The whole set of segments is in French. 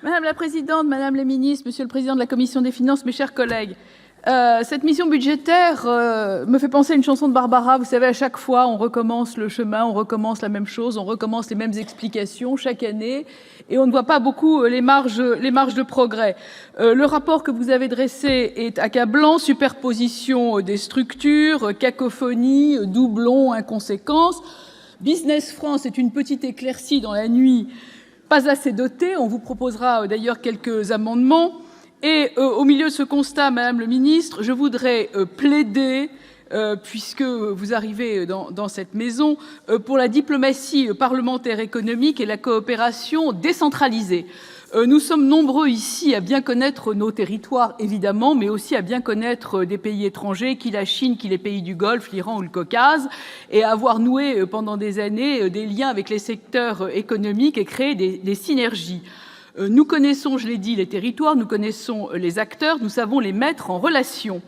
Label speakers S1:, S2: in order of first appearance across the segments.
S1: Madame la présidente, madame la ministre, monsieur le président de la commission des finances, mes chers collègues, cette mission budgétaire me fait penser à une chanson de Barbara. Vous savez, à chaque fois, on recommence le chemin, on recommence la même chose, on recommence les mêmes explications chaque année, et on ne voit pas beaucoup les marges de progrès. Le rapport que vous avez dressé est accablant: superposition des structures, cacophonie, doublons, inconséquences. Business France est une petite éclaircie dans la nuit, pas assez dotée. On vous proposera d'ailleurs quelques amendements. Et au milieu de ce constat, Madame le ministre, je voudrais plaider, puisque vous arrivez dans cette maison, pour la diplomatie parlementaire économique et la coopération décentralisée. Nous sommes nombreux ici à bien connaître nos territoires, évidemment, mais aussi à bien connaître des pays étrangers, qui la Chine, qui les pays du Golfe, l'Iran ou le Caucase, et à avoir noué pendant des années des liens avec les secteurs économiques et créé des synergies. Nous connaissons, je l'ai dit, les territoires, nous connaissons les acteurs, nous savons les mettre en relation.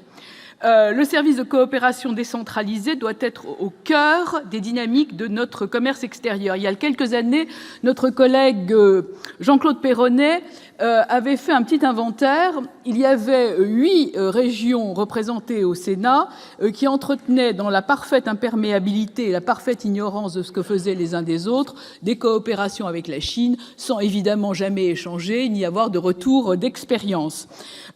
S1: Le service de coopération décentralisée doit être au cœur des dynamiques de notre commerce extérieur. Il y a quelques années, notre collègue Jean-Claude Perronnet avait fait un petit inventaire. Il y avait 8 régions représentées au Sénat qui entretenaient, dans la parfaite imperméabilité et la parfaite ignorance de ce que faisaient les uns des autres, des coopérations avec la Chine, sans évidemment jamais échanger ni avoir de retour d'expérience.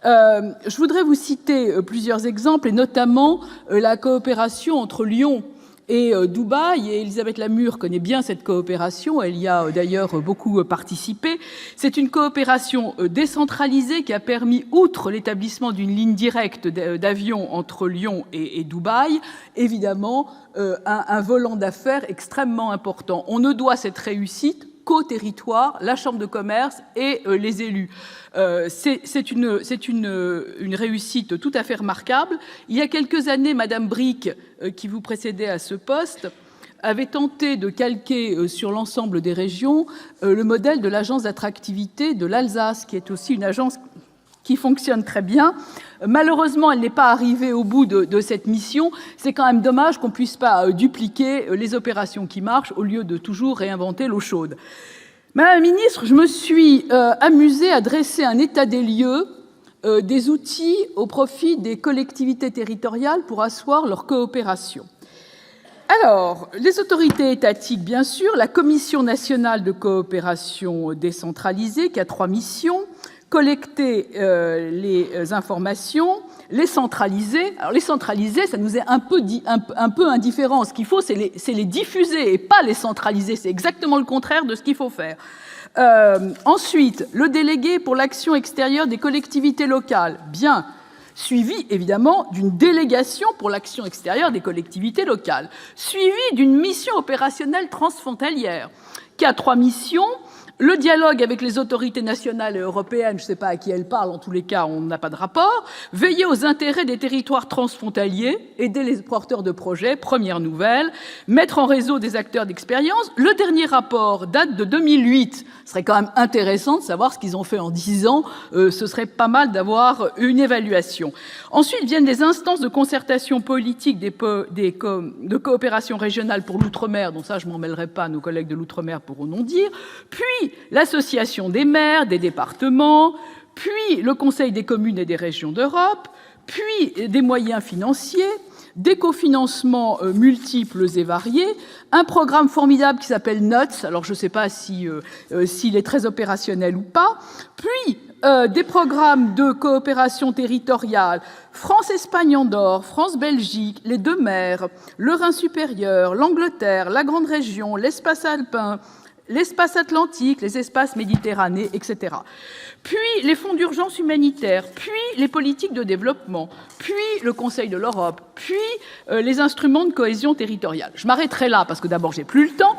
S1: Je voudrais vous citer plusieurs exemples, et notamment la coopération entre Lyon et Dubaï. Et Elisabeth Lamure connaît bien cette coopération, elle y a d'ailleurs beaucoup participé. C'est une coopération décentralisée qui a permis, outre l'établissement d'une ligne directe d'avion entre Lyon et Dubaï, évidemment un volant d'affaires extrêmement important. On ne doit cette réussite qu'au territoire, la Chambre de commerce et les élus. C'est une réussite tout à fait remarquable. Il y a quelques années, Madame Brick, qui vous précédait à ce poste, avait tenté de calquer sur l'ensemble des régions le modèle de l'agence d'attractivité de l'Alsace, qui est aussi une agence qui fonctionne très bien. Malheureusement, elle n'est pas arrivée au bout de cette mission. C'est quand même dommage qu'on ne puisse pas dupliquer les opérations qui marchent au lieu de toujours réinventer l'eau chaude. Madame la ministre, je me suis amusée à dresser un état des lieux des outils au profit des collectivités territoriales pour asseoir leur coopération. Alors, les autorités étatiques, bien sûr, la Commission nationale de coopération décentralisée, qui a 3 missions: collecter les informations, les centraliser. Alors, les centraliser, ça nous est un peu indifférent. Ce qu'il faut, c'est les diffuser et pas les centraliser. C'est exactement le contraire de ce qu'il faut faire. Ensuite, le délégué pour l'action extérieure des collectivités locales, bien suivi évidemment d'une délégation pour l'action extérieure des collectivités locales, suivi d'une mission opérationnelle transfrontalière qui a 3 missions. Le dialogue avec les autorités nationales et européennes, je ne sais pas à qui elle parle, en tous les cas, on n'a pas de rapport. Veiller aux intérêts des territoires transfrontaliers, aider les porteurs de projets, première nouvelle. Mettre en réseau des acteurs d'expérience. Le dernier rapport date de 2008. Ce serait quand même intéressant de savoir ce qu'ils ont fait en 10 ans. Ce serait pas mal d'avoir une évaluation. Ensuite viennent les instances de concertation politique de coopération régionale pour l'outre-mer, dont ça, je ne m'en mêlerai pas, nos collègues de l'outre-mer pourront non dire. Puis l'association des maires, des départements, puis le Conseil des communes et des régions d'Europe, puis des moyens financiers, des cofinancements multiples et variés, un programme formidable qui s'appelle NUTS, alors je ne sais pas s'il est très opérationnel ou pas, puis des programmes de coopération territoriale, France-Espagne-Andorre, France-Belgique, les 2 mers, le Rhin supérieur, l'Angleterre, la Grande Région, l'espace alpin, l'espace atlantique, les espaces méditerranéens, etc. Puis les fonds d'urgence humanitaire, puis les politiques de développement, puis le Conseil de l'Europe, puis les instruments de cohésion territoriale. Je m'arrêterai là parce que d'abord j'ai plus le temps,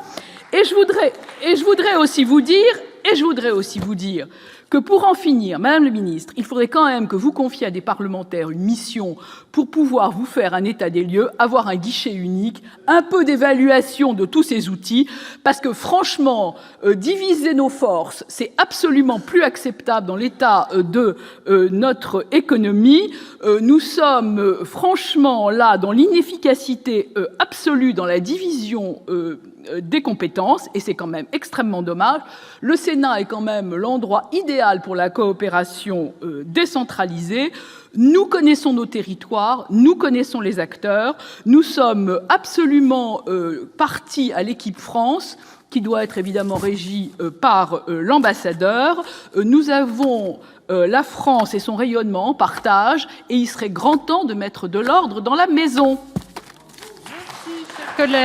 S1: et je voudrais aussi vous dire, Et je voudrais aussi vous dire que pour en finir, Madame le ministre, il faudrait quand même que vous confiez à des parlementaires une mission pour pouvoir vous faire un état des lieux, avoir un guichet unique, un peu d'évaluation de tous ces outils, parce que franchement, diviser nos forces, c'est absolument plus acceptable dans l'état de notre économie. Nous sommes franchement là dans l'inefficacité absolue dans la division des compétences, et c'est quand même extrêmement dommage. Le Sénat est quand même l'endroit idéal pour la coopération décentralisée. Nous connaissons nos territoires, nous connaissons les acteurs, nous sommes absolument partis à l'équipe France, qui doit être évidemment régie par l'ambassadeur. Nous avons la France et son rayonnement en partage, et il serait grand temps de mettre de l'ordre dans la maison.
S2: Merci, chers collègues.